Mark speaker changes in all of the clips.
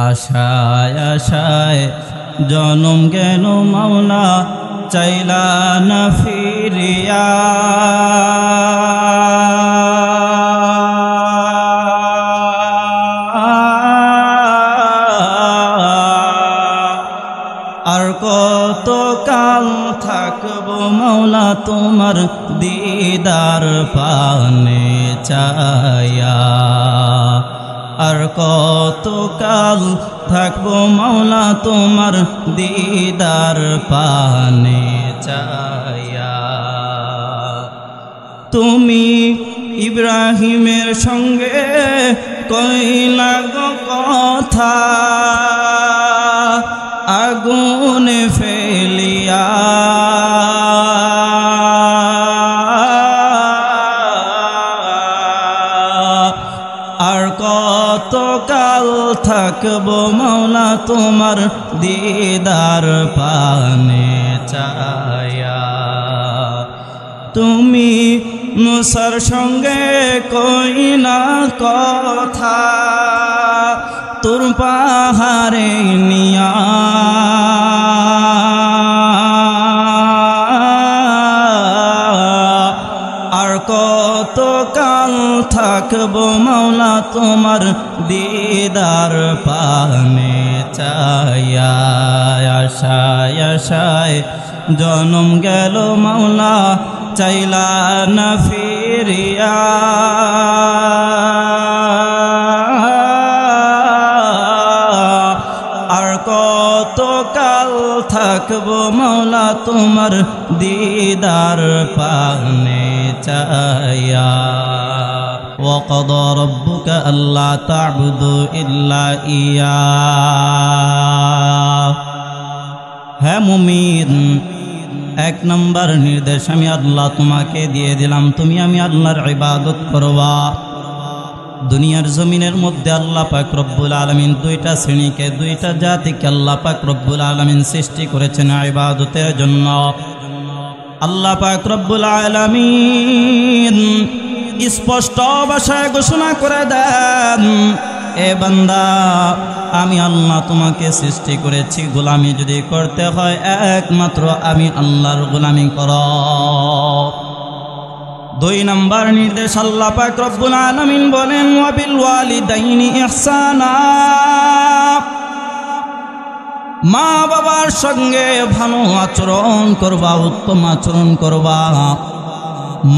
Speaker 1: আশায় আশায় জনম গেল মাওলা চাইলা না ফিরিয়া। আর কত কাল থাকবো মাওলা তোমার দিদার পানে চায়া। আর কত কাল থাকবো মাওলা তোমার দিদার পানে চায়া। তুমি ইব্রাহিমের সঙ্গে কইলা গো কথা আগুনে ফেলিয়া। আর কত কাল থাকবো মাওলা তোমার দিদার পানে চায়া। তুমি মুসার সঙ্গে কইনা কথা তোর পাহাড়ে নিয়া। আর কত কাল থাকবো মাওলা তোমার দিদার পানে চায়া। আশায় আশায় জনম গেল মাওলা চাইলা না ফিরিয়া। আর কত কাল থাকবো মাওলা তোমার দিদার পানে চায়া। وقضى ربك ألا تعبدوا إلا إياه। হ্যাঁ মুমিন, এক নম্বর নির্দেশ আমি আল্লাহ তোমাকে দিয়ে দিলাম, তুমি আমি আল্লাহর ইবাদত করবা। দুনিয়ার জমিনের মধ্যে আল্লাহ পাক রব্বুল আলামিন দুইটা শ্রেণীকে, দুইটা জাতিকে আল্লাহ পাক রব্বুল আলামিন সৃষ্টি করেছেন ইবাদতের জন্য। আল্লাহ পাক রব্বুল আলামিন স্পষ্ট ভাষায় ঘোষণা করে দেন, এ বান্দা আমি আল্লাহ তোমাকে সৃষ্টি করেছি গোলামি যদি করতে হয় একমাত্র আমি আল্লাহর গোলামি করো। দুই নম্বর নির্দেশ আল্লাহ পাক রব্বুল আলামিন বলেন ওয়া বিল ওয়ালিদাইনি ইহসানা। মা বাবার সঙ্গে ভালো আচরণ করবা, উত্তম আচরণ করবা।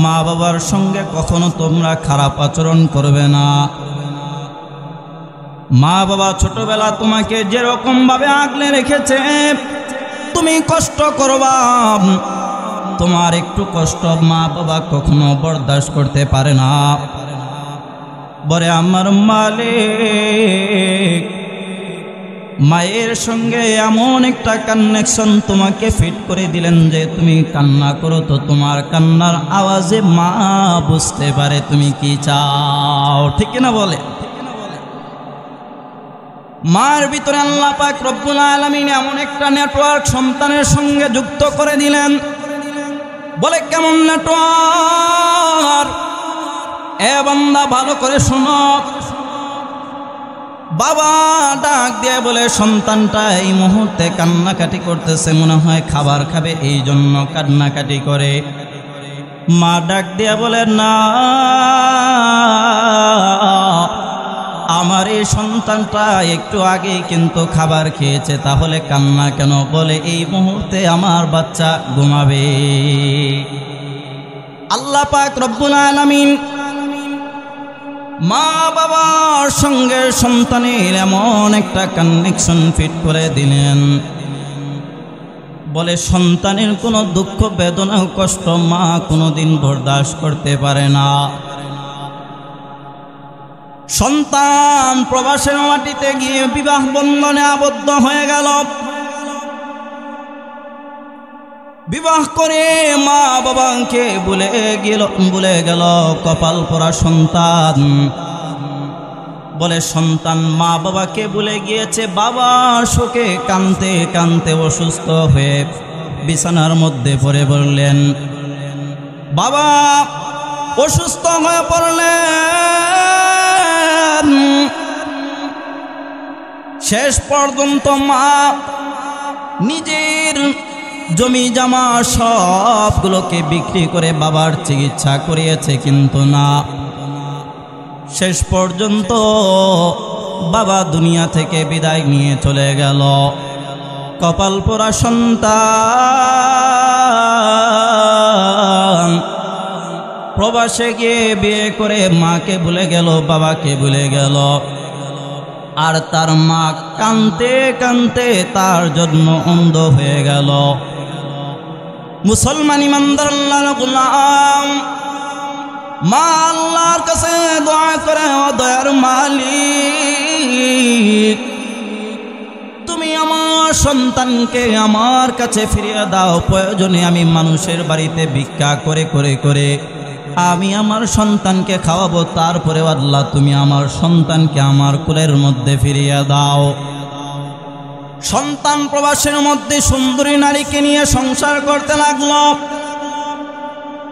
Speaker 1: মা বাবার সঙ্গে কখনো তোমরা খারাপ আচরণ করবে না। মা বাবা ছোটবেলা তোমাকে যেরকম ভাবে আগলে রেখেছে তুমি কষ্ট করবা। তোমার একটু কষ্ট মা বাবা কখনো বরদাস্ত করতে পারে না। বলে আমার মালিক মায়ের সঙ্গে এমন একটা কানেকশন তোমাকে ফিট করে দিলেন যে তুমি কান্না করো তো তোমার কান্নার আওয়াজে মা বুঝতে পারে তুমি কি চাও, ঠিক না বলে? মার ভিতরে আল্লাহ পাক রব্বুল আলামিন এমন একটা নেটওয়ার্ক সন্তানের সঙ্গে যুক্ত করে দিলেন। বলে কেমন নেটওয়ার্ক? এ বান্দা ভালো করে শোনো। বাবা ডাক দিয়ে বলে সন্তানটা এই মুহূর্তে কান্নাকাটি করতেছে, মনে হয় খাবার খাবে এই জন্য কান্নাকাটি করে। মা ডাক দিয়ে বলে না, আমার এই সন্তানটা একটু আগে কিন্তু খাবার খেয়েছে, তাহলে কান্না কেন? বলে এই মুহূর্তে আমার বাচ্চা ঘুমাবে। আল্লাহ পাক রব্বুল আলামিন মা বাবার সঙ্গে সন্তানের এমন একটা কানেকশন ফিট করে দিলেন, বলে সন্তানের কোনো দুঃখ বেদনা কষ্ট মা কোনোদিন বরদাস্ত করতে পারে না। সন্তান প্রবাসের মাটিতে গিয়ে বিবাহ বন্ধনে আবদ্ধ হয়ে গেল। বিবাহ করে মা বাবাকে ভুলে গেল কপাল পরা সন্তান। বলে সন্তান মা বাবাকে ভুলে গিয়েছে। বাবা শোকে কাঁদতে কাঁদতে অসুস্থ হয়ে বিছানার মধ্যে পড়ে পড়লেন। বাবা অসুস্থ হয়ে পড়লেন। শেষ পর্যন্ত মা নিজের জমি জমা সবগুলোকে বিক্রি করে বাবার চিকিৎসা করিয়েছে, কিন্তু না, শেষ পর্যন্ত বাবা দুনিয়া থেকে বিদায় নিয়ে চলে গেল। কপাল পোড়া সন্তান প্রবাসে গিয়ে বিয়ে করে মাকে ভুলে গেল, বাবাকে ভুলে গেল। আর তার মা কাঁদতে কাঁদতে তার জন্য অন্ধ হয়ে গেল। মুসলমান ইমানদার আল্লাহর গোলাম, মা আল্লাহর কাছে দোয়া করে, ও দয়ার মালিক, তুমি আমার সন্তানকে আমার কাছে ফিরিয়ে দাও। প্রয়োজনে আমি মানুষের বাড়িতে ভিক্ষা করে করে করে আমি আমার সন্তানকে খাওয়াবো, তারপরে আল্লাহ তুমি আমার সন্তানকে আমার কোলের মধ্যে ফিরিয়ে দাও। সন্তান প্রবাসের মধ্যে সুন্দরী নারীকে নিয়ে সংসার করতে লাগলো।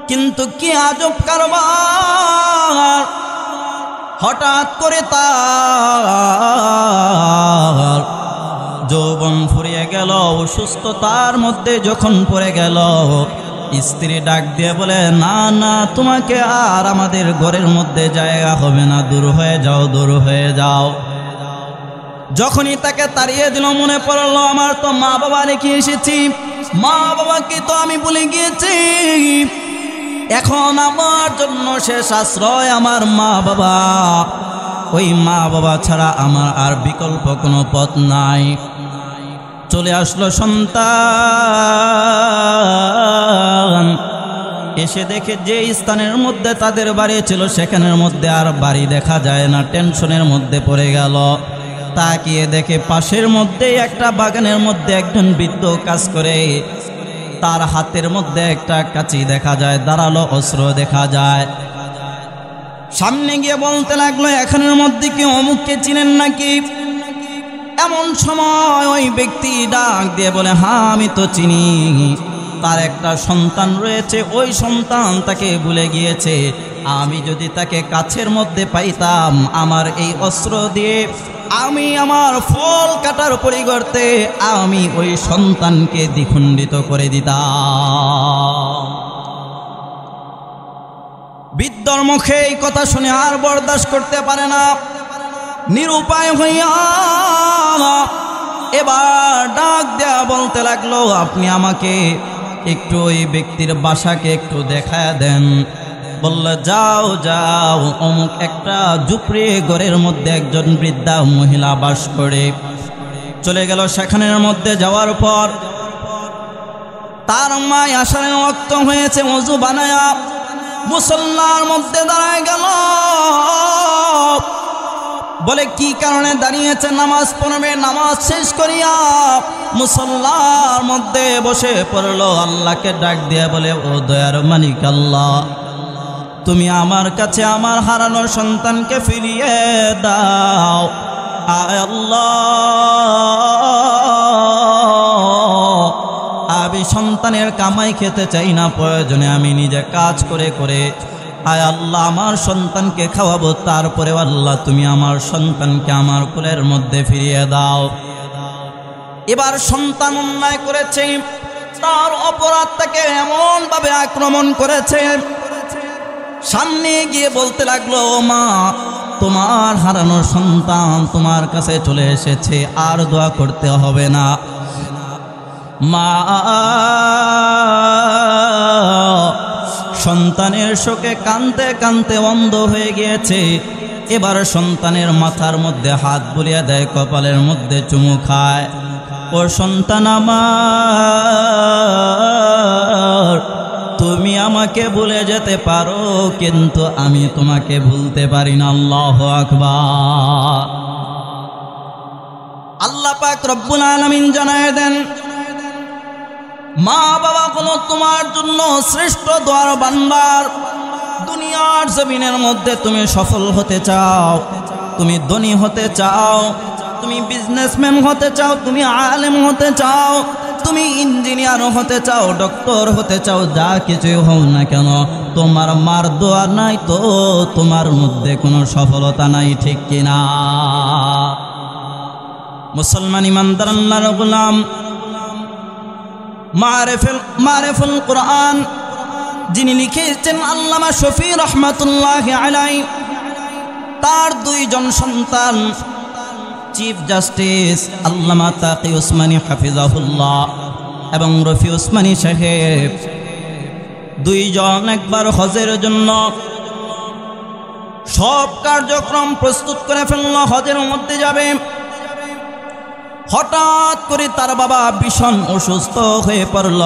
Speaker 1: কিন্তু কি আজব কারবার, হঠাৎ করে তার যৌবন ফুরিয়ে গেল। অসুস্থতার মধ্যে যখন পড়ে গেল, স্ত্রী ডাক দিয়ে বলে, না না, তোমাকে আর আমাদের ঘরের মধ্যে জায়গা হবে না, দূর হয়ে যাও, দূর হয়ে যাও। যখনই তাকে তাড়িয়ে দিল, মনে পড়লো আমার তো মা বাবা রেখে এসেছি, মা বাবাকে তো আমি ভুলে গিয়েছি। এখন আমার জন্য শেষ আশ্রয় আমার মা বাবা। ওই মা বাবা ছাড়া আমার আর বিকল্প কোনো পথ নাই। চলে আসলো সন্তান, এসে দেখে যে স্থানের মধ্যে তাদের বাড়ি ছিল সেখানের মধ্যে আর বাড়ি দেখা যায় না। টেনশনের মধ্যে পড়ে গেল। তাকিয়ে দেখে পাশের মধ্যে একটা বাগানের মধ্যে একজন বৃদ্ধ কাজ করে, তার হাতের মধ্যে একটা কাঁচি দেখা যায়, ধারালো অস্ত্র দেখা যায়। সামনে গিয়ে বলতে লাগলো, এখানের মধ্যে কি অমুককে চিনেন নাকি? এমন সময় ওই ব্যক্তি ডাক দিয়ে বলে, হ্যাঁ আমি তো চিনি, তার একটা সন্তান রয়েছে, ওই সন্তান তাকে ভুলে গিয়েছে। আমি যদি তাকে কাছের মধ্যে পাইতাম, আমার এই অস্ত্র দিয়ে আমি আমার ফল কাটার পরিবর্তে আমি ওই সন্তানকে দ্বিখণ্ডিত করে দিতাম। বৃদ্ধর মুখে এই কথা শুনে আর বরদাস্ত করতে পারে না, নিরুপায় হইয়া এবার ডাক দেয়া বলতে লাগলো, আপনি আমাকে একটু ওই ব্যক্তির বাসাকে একটু দেখায় দেন। বলল, যাও যাও, অমুক একটা ঝুপড়ি ঘরের মধ্যে একজন বৃদ্ধা মহিলা বাস করে। চলে গেল সেখানের মধ্যে। যাওয়ার পর তার মা আসার ওয়াক্ত হয়েছে, ওযু বানায়া মুসল্লার মধ্যে দাঁড়ায় গেল। বলে, কি কারণে দাঁড়িয়েছে? নামাজ পড়বে। নামাজ শেষ করিয়া মুসল্লার মধ্যে বসে পড়লো। আল্লাহকে ডাক দিয়ে বলে, ও দয়ার মালিক আল্লাহ, তুমি আমার কাছে আমার হারানোর সন্তানকে ফিরিয়ে দাও। আয় আল্লাহ, আমি সন্তানের কামাই খেতে চাই না, প্রয়োজনে আমি নিজে কাজ করে করে আয় আল্লাহ আমার সন্তানকে খাওয়াবো। তারপরে আল্লাহ তুমি আমার সন্তানকে আমার কোলের মধ্যে ফিরিয়ে দাও। এবার সন্তান অন্যায় করেছে, তার অপরাধ তাকে এমন ভাবে আক্রমণ করেছে, সামনে গিয়ে বলতে লাগলো, ও মা, তোমার হারানোর সন্তান তোমার কাছে চলে এসেছে, আর দোয়া করতে হবে না। মা সন্তানের শোকে কাঁদতে কাঁদতে অন্ধ হয়ে গিয়েছে। এবার সন্তানের মাথার মধ্যে হাত বুলিয়ে দেয়, কপালের মধ্যে চুমু খায়। ও সন্তান আমার, তুমি আমাকে ভুলে যেতে পারো, কিন্তু আমি তোমাকে ভুলতে পারি না। আল্লাহু আকবার। আল্লাহ পাক রব্বুল আলামিন জানায় দেন, মা বাবা হলো তোমার জন্য শ্রেষ্ঠ দোয়ার ভান্ডার। দুনিয়ার জমিনের মধ্যে তুমি সফল হতে চাও, তুমি ধনী হতে চাও, তুমি বিজনেসম্যান হতে চাও, তুমি আলেম হতে চাও, তুমি ইঞ্জিনিয়ার হতে চাও, ডক্টর হতে চাও, যা কিছুই হও না কেন, তোমার মার দোয়া নাই তো তোমার মধ্যে কোনো সফলতা নাই, ঠিক কিনা? মুসলমান ইমানদার আল্লাহর গোলাম মারিফুল কোরআন যিনি লিখেছেন আল্লামা শফি রহমাতুল্লাহি আলাইহি, তার দুইজন সন্তান চিফ জাস্টিস আল্লামা তাকি উসমানী হাফিজাহুল্লাহ এবং রফি উসমানী সাহেব দুইজন একবার হজের জন্য সব কার্যক্রম প্রস্তুত করে ফেলল, হজের মধ্যে যাবে। হঠাৎ করে তার বাবা ভীষণ অসুস্থ হয়ে পড়ল।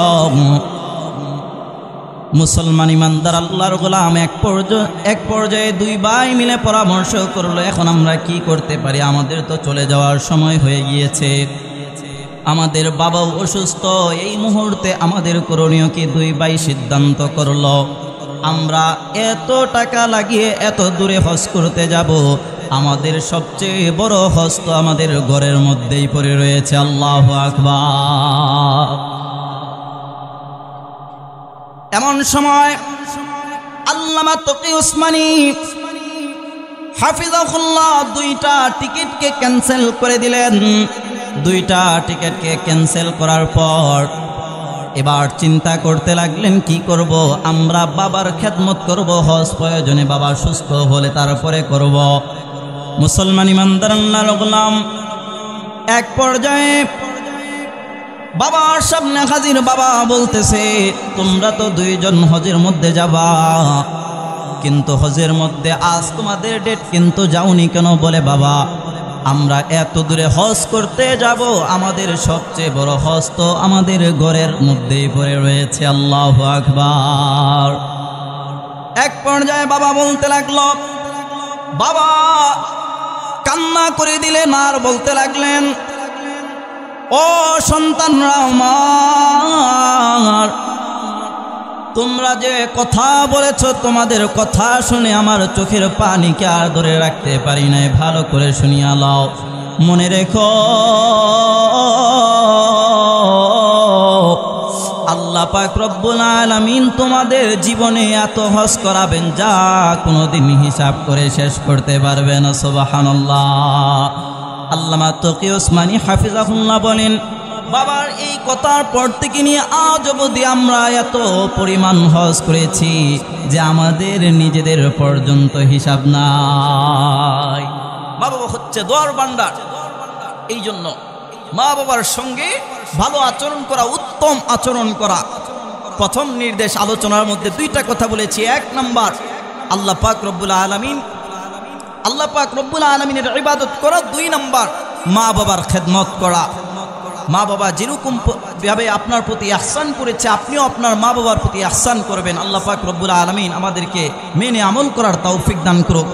Speaker 1: মুসলমান ইমানদার আল্লাহর গোলাম এক পর্যায়ে দুই ভাই মিলে পরামর্শ করলো, এখন আমরা কি করতে পারি? আমাদের তো চলে যাওয়ার সময় হয়ে গিয়েছে, আমাদের বাবাও অসুস্থ, এই মুহূর্তে আমাদের করণীয় কি? দুই ভাই সিদ্ধান্ত করলো, আমরা এত টাকা লাগিয়ে এত দূরে হজ করতে যাব, আমাদের সবচেয়ে বড় হজ তো আমাদের ঘরের মধ্যেই পড়ে রয়েছে। আল্লাহু আকবার। এমন সময় আল্লামা তাকি উসমানী হাফিজাহুল্লাহ দুইটা টিকিটকে ক্যান্সেল করে দিলেন। দুইটা টিকিটকে ক্যান্সেল করার পর এবার চিন্তা করতে লাগলেন, কি করব? আমরা বাবার খেদমত করব, হজ প্রয়োজনে বাবা সুস্থ হলে তারপরে করব। মুসলমান ইমানদার আল্লাহর গোলাম এক পর্যায়ে বাবার সামনে হাজির। বাবা বলতেছে, তোমরা তো দুইজন হজের মধ্যে যাবা, কিন্তু হজের মধ্যে আজ তোমাদের ডেট, কিন্তু যাওনি কেন? বলে, বাবা আমরা এত দূরে হজ করতে যাব, আমাদের সবচেয়ে বড় হজ তো আমাদের ঘরের মধ্যেই পড়ে রয়েছে। আল্লাহু আকবার। এক পর্যায়ে বাবা বলতে লাগলো, বাবা কান্না করে দিলেন আর বলতে লাগলেন, ও সন্তানরা আমার, তোমরা যে কথা বলেছ, তোমাদের কথা শুনে আমার চোখের পানিকে আর ধরে রাখতে পারি নাই, ভালো করে শুনিয়া লও। মনে রেখো, আল্লাহ পাক রব্বুল আলামিন তোমাদের জীবনে এত হজ করাবেন যা কোনোদিন হিসাব করে শেষ করতে পারবে না। সুবহানাল্লাহ। আল্লামা তাকি উসমানী হাফিজাহুল্লাহ বলেন, বাবার এই কথার পর থেকে নিয়ে আজ অবধি আমরা এত পরিমাণ হজ করেছি যে আমাদের নিজেদের পর্যন্ত হিসাব নাই। মা বাবা হচ্ছে দোয়ার ভান্ডার। এই জন্য মা বাবার সঙ্গে ভালো আচরণ করা, উত্তম আচরণ করা। প্রথম নির্দেশ আলোচনার মধ্যে দুইটা কথা বলেছি। এক নাম্বার, আল্লাহ পাক রব্বুল আলামিনের ইবাদত করা। দুই নাম্বার, মা বাবার খেদমত করা। মা বাবা যেরকম ভাবে আপনার প্রতি ইহসান করেছে, আপনিও আপনার মা বাবার প্রতি ইহসান করবেন। আল্লাহ পাক রব্বুল আলামিন আমাদেরকে মেনে আমল করার তৌফিক দান করুক।